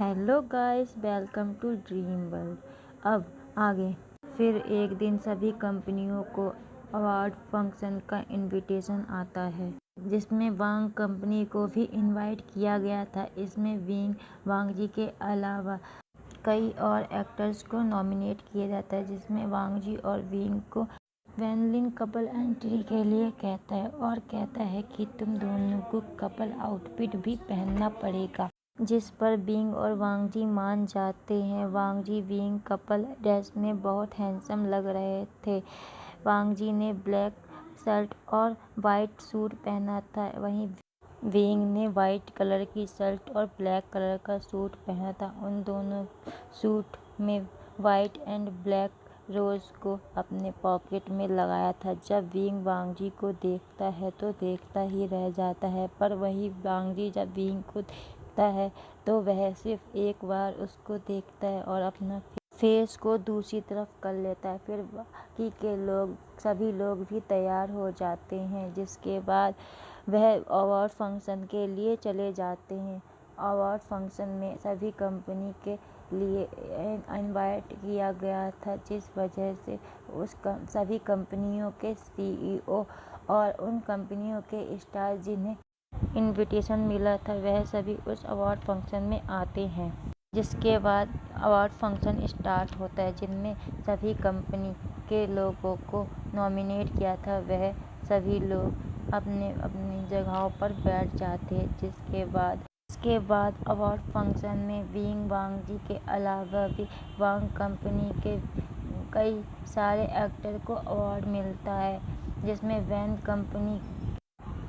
Hello guys, welcome to dream world. अब आगे फिर एक दिन सभी कंपनियों को अवार्ड फंक्शन का इनविटेशन आता है, जिसमें वांग कंपनी को भी इनवाइट किया गया था। इसमें विंग वांगजी के अलावा कई और एक्टर्स को नॉमिनेट किया जाता है, जिसमें वांगजी और विंग को वैनलिन कपल एंट्री के लिए कहता है और कहता है कि तुम दोनों को कपल आउटफिट भी पहनना पड़ेगा, जिस पर विंग और वांगजी मान जाते हैं। वांगजी विंग कपल ड्रेस में बहुत हैंडसम लग रहे थे। वांगजी ने ब्लैक शर्ट और वाइट सूट पहना था, वहीं विंग ने वाइट कलर की शर्ट और ब्लैक कलर का सूट पहना था। उन दोनों सूट में वाइट एंड ब्लैक रोज को अपने पॉकेट में लगाया था। जब विंग वांगजी को देखता है तो देखता ही रह जाता है, पर वही वांगजी जब विंग को देखता है तो वह सिर्फ एक बार उसको देखता है और अपना फेस को दूसरी तरफ कर लेता है। फिर बाकी के लोग सभी लोग भी तैयार हो जाते हैं, जिसके बाद वह अवार्ड फंक्शन के लिए चले जाते हैं। अवार्ड फंक्शन में सभी कंपनी के लिए इनवाइट किया गया था, जिस वजह से सभी कंपनियों के सीईओ और उन कंपनियों के स्टार जिन्हें इनविटेशन मिला था वह सभी उस अवार्ड फंक्शन में आते हैं। जिसके बाद अवार्ड फंक्शन स्टार्ट होता है, जिनमें सभी कंपनी के लोगों को नॉमिनेट किया था वह सभी लोग अपने अपनी जगहों पर बैठ जाते हैं। इसके बाद अवार्ड फंक्शन में विंग वांगजी के अलावा भी वांग कंपनी के कई सारे एक्टर को अवार्ड मिलता है, जिसमें वैन कंपनी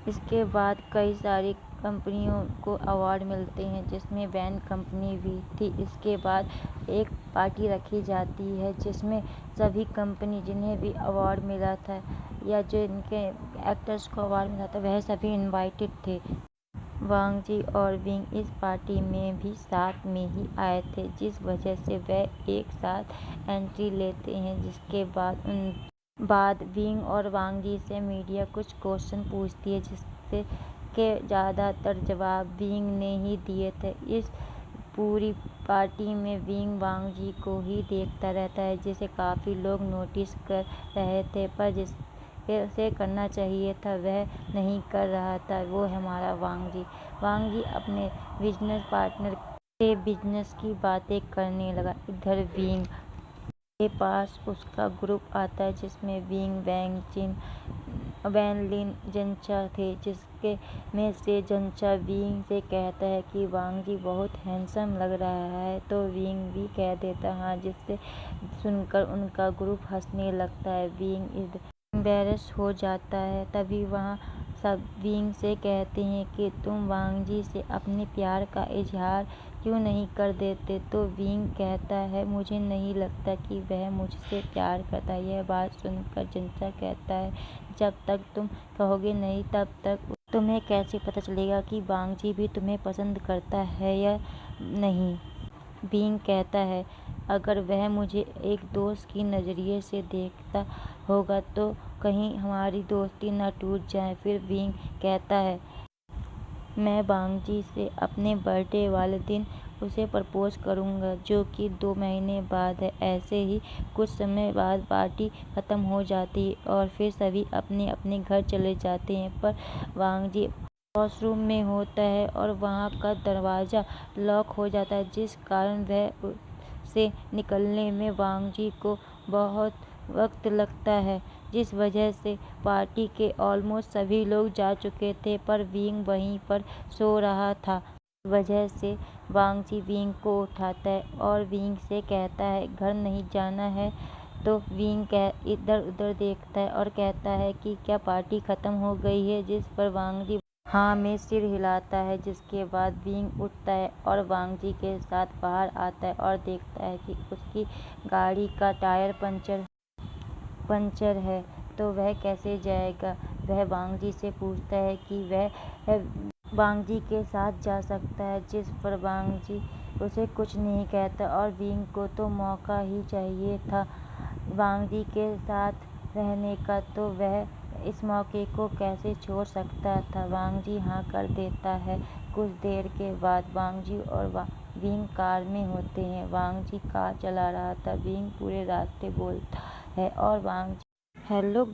इसके बाद कई सारी कंपनियों को अवार्ड मिलते हैं, जिसमें वैन कंपनी भी थी। इसके बाद एक पार्टी रखी जाती है, जिसमें सभी कंपनी जिन्हें भी अवार्ड मिला था या जिनके एक्टर्स को अवार्ड मिला था वह सभी इनवाइटेड थे। वांगजी और विंग इस पार्टी में भी साथ में ही आए थे, जिस वजह से वह एक साथ एंट्री लेते हैं। जिसके बाद विंग और वांगजी से मीडिया कुछ क्वेश्चन पूछती है, जिससे के ज़्यादातर जवाब विंग ने ही दिए थे। इस पूरी पार्टी में विंग वांगजी को ही देखता रहता है, जिसे काफ़ी लोग नोटिस कर रहे थे, पर जिसे उसे करना चाहिए था वह नहीं कर रहा था, वो है हमारा वांगजी। वांगजी अपने बिजनेस पार्टनर से बिजनेस की बातें करने लगा। इधर विंग के पास उसका ग्रुप आता है, जिसमें विंग वैंगजिन वैनलिन जंचा थे, जिसके में से जंचा विंग से कहता है कि वांगजी बहुत हैंडसम लग रहा है, तो विंग भी कह देता हाँ, जिससे सुनकर उनका ग्रुप हंसने लगता है। विंग एम्बैरेस हो जाता है। तभी वहाँ सब विंग से कहते हैं कि तुम वांगजी से अपने प्यार का इजहार क्यों नहीं कर देते, तो विंग कहता है मुझे नहीं लगता कि वह मुझसे प्यार करता है। यह बात सुनकर जंचा कहता है जब तक तुम कहोगे नहीं तब तक तुम्हें कैसे पता चलेगा कि वांगजी भी तुम्हें पसंद करता है या नहीं। विंग कहता है अगर वह मुझे एक दोस्त की नज़रिए से देखता होगा तो कहीं हमारी दोस्ती न टूट जाए। फिर विंग कहता है मैं वांगजी से अपने बर्थडे वाले दिन उसे प्रपोज करूंगा, जो कि 2 महीने बाद है। ऐसे ही कुछ समय बाद पार्टी ख़त्म हो जाती है और फिर सभी अपने अपने घर चले जाते हैं, पर वांगजी वॉशरूम में होता है और वहाँ का दरवाज़ा लॉक हो जाता है, जिस कारण वह से निकलने में वांगजी को बहुत वक्त लगता है, जिस वजह से पार्टी के ऑलमोस्ट सभी लोग जा चुके थे, पर विंग वहीं पर सो रहा था। इस वजह से वांगजी विंग को उठाता है और विंग से कहता है घर नहीं जाना है, तो विंग इधर उधर देखता है और कहता है कि क्या पार्टी ख़त्म हो गई है, जिस पर वांगजी हाँ में सिर हिलाता है। जिसके बाद विंग उठता है और वांगजी के साथ बाहर आता है और देखता है कि उसकी गाड़ी का टायर पंचर है, तो वह कैसे जाएगा। वह वांगजी से पूछता है कि वह वांगजी के साथ जा सकता है, जिस पर वांगजी उसे कुछ नहीं कहता और विंग को तो मौका ही चाहिए था वांगजी के साथ रहने का, तो वह इस मौके को कैसे छोड़ सकता था। वांगजी हाँ कर देता है। कुछ देर के बाद वांगजी और विंग कार में होते हैं। वांग जी कार चला रहा था। विंग पूरे रास्ते बोलता है और Wang ji hello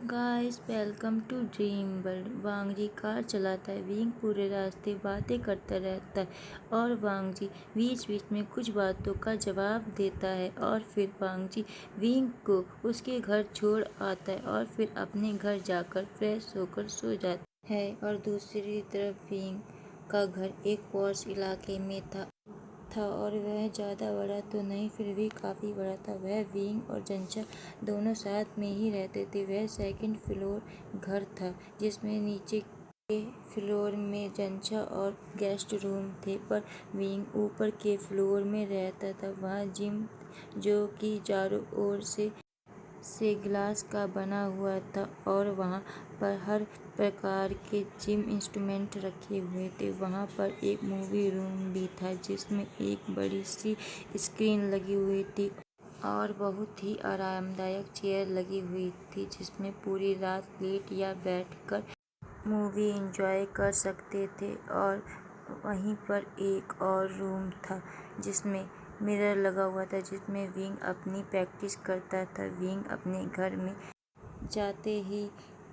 guys welcome to dream world. Wang ji car चलाता है। विंग पूरे रास्ते बातें करता रहता है और वांग जी बीच बीच में कुछ बातों का जवाब देता है और फिर वांग जी विंग को उसके घर छोड़ आता है और फिर अपने घर जाकर फ्रेश होकर सो जाता है। और दूसरी तरफ विंग का घर एक पॉश इलाके में था और वह ज़्यादा बड़ा तो नहीं फिर भी काफ़ी बड़ा था। वह विंग और जंचा दोनों साथ में ही रहते थे। वह सेकंड फ्लोर घर था जिसमें नीचे के फ्लोर में जंचा और गेस्ट रूम थे, पर विंग ऊपर के फ्लोर में रहता था। वहाँ जिम जो कि चारों ओर से ग्लास का बना हुआ था और वहाँ पर हर प्रकार के जिम इंस्ट्रूमेंट रखे हुए थे। वहाँ पर एक मूवी रूम भी था जिसमें एक बड़ी सी स्क्रीन लगी हुई थी और बहुत ही आरामदायक चेयर लगी हुई थी जिसमें पूरी रात लेट या बैठकर मूवी एंजॉय कर सकते थे। और वहीं पर एक और रूम था जिसमें मिरर लगा हुआ था जिसमें विंग अपनी प्रैक्टिस करता था। विंग अपने घर में जाते ही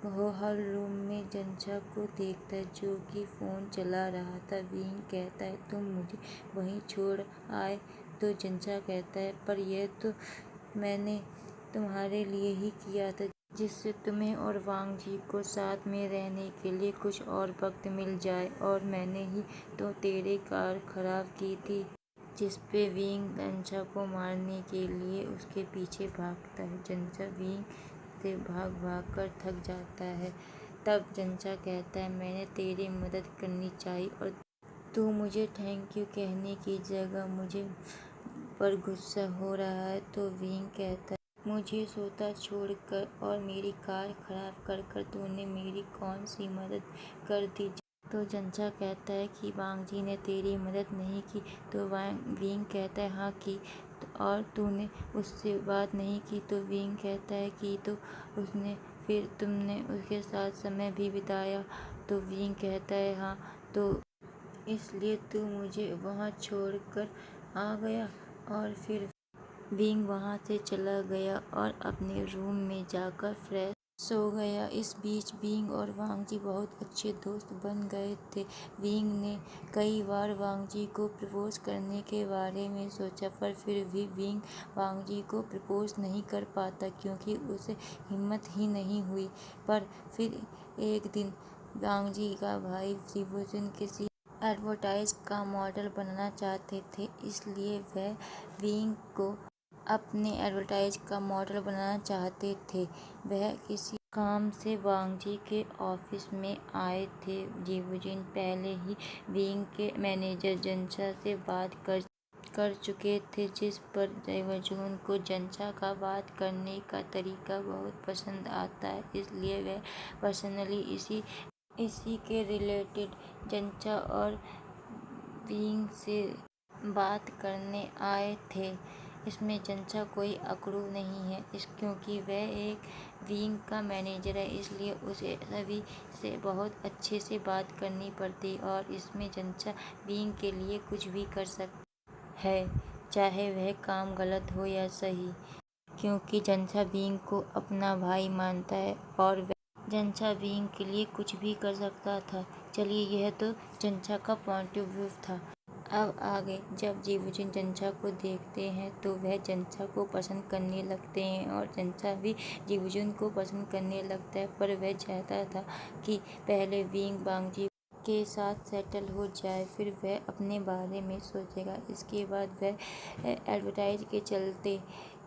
वो हर रूम में जंचा को देखता है जो कि फ़ोन चला रहा था। विंग कहता है तुम मुझे वहीं छोड़ आए। तो जंचा कहता है पर यह तो मैंने तुम्हारे लिए ही किया था जिससे तुम्हें और वांग जी को साथ में रहने के लिए कुछ और वक्त मिल जाए, और मैंने ही तो तेरी कार खराब की थी। जिसपे विंग जंचा को मारने के लिए उसके पीछे भागता है। जंचा विंग से भाग भाग कर थक जाता है। तब जंचा कहता है मैंने तेरी मदद करनी चाहिए और तू मुझे थैंक यू कहने की जगह मुझे पर गुस्सा हो रहा है। तो विंग कहता है मुझे सोता छोड़कर और मेरी कार खराब कर कर तूने मेरी कौन सी मदद कर दी। तो जंचा कहता है कि वांग जी ने तेरी मदद नहीं की। तो विंग कहता है हाँ की, और तूने उससे बात नहीं की। तो विंग कहता है कि तो उसने फिर तुमने उसके साथ समय भी बिताया। तो विंग कहता है हाँ, तो इसलिए तू मुझे वहाँ छोड़कर आ गया। और फिर विंग वहाँ से चला गया और अपने रूम में जाकर फ्रेश सो गया। इस बीच विंग और वांग जी बहुत अच्छे दोस्त बन गए थे। विंग ने कई बार वांग जी को प्रपोज करने के बारे में सोचा, पर फिर भी विंग वांग जी को प्रपोज नहीं कर पाता क्योंकि उसे हिम्मत ही नहीं हुई। पर फिर एक दिन वांग जी का भाई शिवुजन किसी एडवर्टाइज का मॉडल बनना चाहते थे, इसलिए वह विंग को अपने एडवर्टाइज का मॉडल बनाना चाहते थे। वह किसी काम से वांग जी के ऑफिस में आए थे। जिवुजिन पहले ही विंग के मैनेजर जंचा से बात कर चुके थे, जिस पर जिवुजिन को जंचा का बात करने का तरीका बहुत पसंद आता है, इसलिए वह पर्सनली इसी के रिलेटेड जंचा और विंग से बात करने आए थे। इसमें जंचा कोई अकड़ू नहीं है क्योंकि वह एक विंग का मैनेजर है, इसलिए उसे सभी से बहुत अच्छे से बात करनी पड़ती। और इसमें जंचा विंग के लिए कुछ भी कर सकता है, चाहे वह काम गलत हो या सही, क्योंकि जंचा विंग को अपना भाई मानता है और जंचा विंग के लिए कुछ भी कर सकता था। चलिए, यह तो जंचा का पॉइंट ऑफ व्यू था। अब आगे जब जिवुजिन जंचा को देखते हैं तो वह जंचा को पसंद करने लगते हैं और जंचा भी जिवुजिन को पसंद करने लगता है। पर वह चाहता था कि पहले विंग वांग जी के साथ सेटल हो जाए, फिर वह अपने बारे में सोचेगा। इसके बाद वह एडवर्टाइज के चलते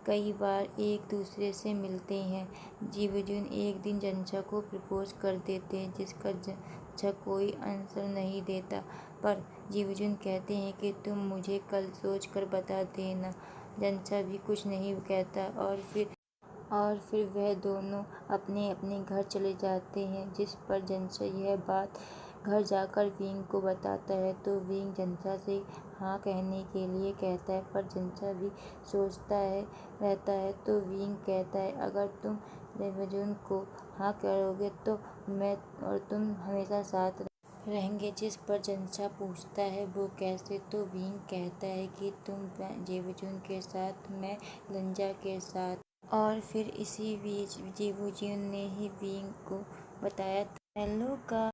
कई बार एक दूसरे से मिलते हैं। जिवुजिन एक दिन जंचा को प्रपोज कर देते हैं, जिसका जंचा कोई आंसर नहीं देता, पर जिवुजिन कहते हैं कि तुम मुझे कल सोच कर बता देना। जंचा भी कुछ नहीं कहता और फिर वह दोनों अपने अपने घर चले जाते हैं, जिस पर जंचा यह बात घर जाकर विंग को बताता है। तो विंग जंचा से हाँ कहने के लिए कहता है, पर जंचा भी सोचता रहता है। तो विंग कहता है अगर तुम जिवुजिन को हाँ करोगे तो मैं और तुम हमेशा साथ रहेंगे। जिस पर जंशा पूछता है वो कैसे, तो विंग कहता है कि तुम जेबूजून के साथ, मैं लंजा के साथ। और फिर इसी बीच जेबूजून ने ही विंग को बताया था। हेलो का